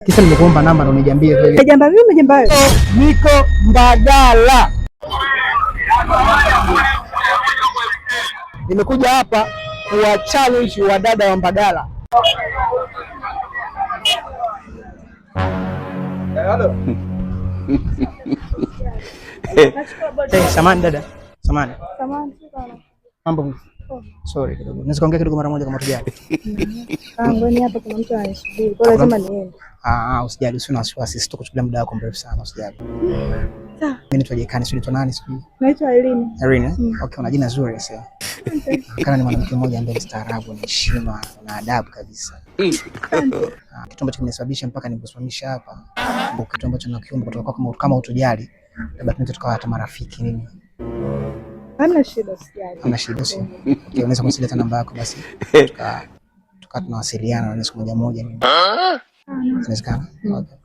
Kisa nimekuomba namba na unijambie kweli. Mejamba mimi mejamba wewe. Niko Mbagala. Nimekuja hapa kuwa challenge wa dada wa Mbagala. Hello. Samahani dada. Samahani. Samahani sana. Mambo. Sorry kidogo. Naweza kuongea kidogo mara moja kama tujali. Ngoni hapa kuna mtu anasubiri. Kwa lazima niende. Usijali, usina wasiwasi. Sitakuchukulia muda wako mrefu sana, usijali. Sawa. Mimi naitwa Jekani, sio naitwa nani sijui. Naitwa Irene. Irene? Okay, una jina zuri sasa. Kana ni mwanamke mmoja ambaye mstaarabu, ni heshima na adabu kabisa. Kitu ambacho kimesababisha mpaka nikusimamisha hapa. Ndio kitu ambacho nakiomba kutoka kwako, kama utojali, labda tunaweza tukawa hata marafiki nini. Hamna shida, usijali. Hamna shida sio. Okay, unaweza kunisileta namba yako basi. Tuka tunawasiliana na siku moja nini. Inawezekana? Okay.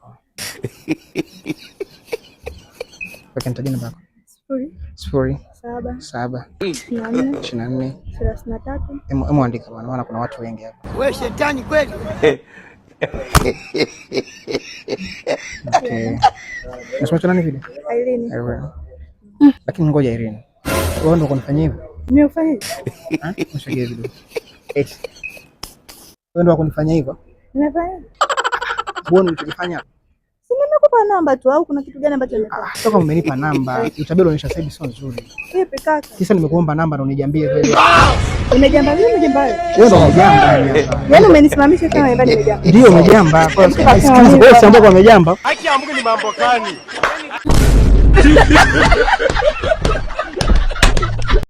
Kwa nitaje namba yako? 07 24 33. Emu andika bwana, maana kuna watu wengi hapa. Wewe shetani kweli. Okay. Nasema nani vile? Irene. Lakini ngoja Irene. Wewe ndio unafanya hivyo? Mimi ufanye? Mshagie video. Wewe ndio unafanya hivyo? Nimefanya. Mbona unachofanya? Si nimekupa namba tu au kuna kitu gani ambacho nimekupa? Toka umenipa namba, utabiri unaonyesha sasa hivi sio nzuri. Vipi kaka? Kisa nimekuomba namba na unijambie kweli. Umejamba mimi mejamba wewe? Wewe ndio umejamba hapa. Yaani umenisimamisha kama wewe ndio umejamba. Ndio umejamba. Kwa sababu wewe sio ambao umejamba. Haki ya Mungu ni mambo gani?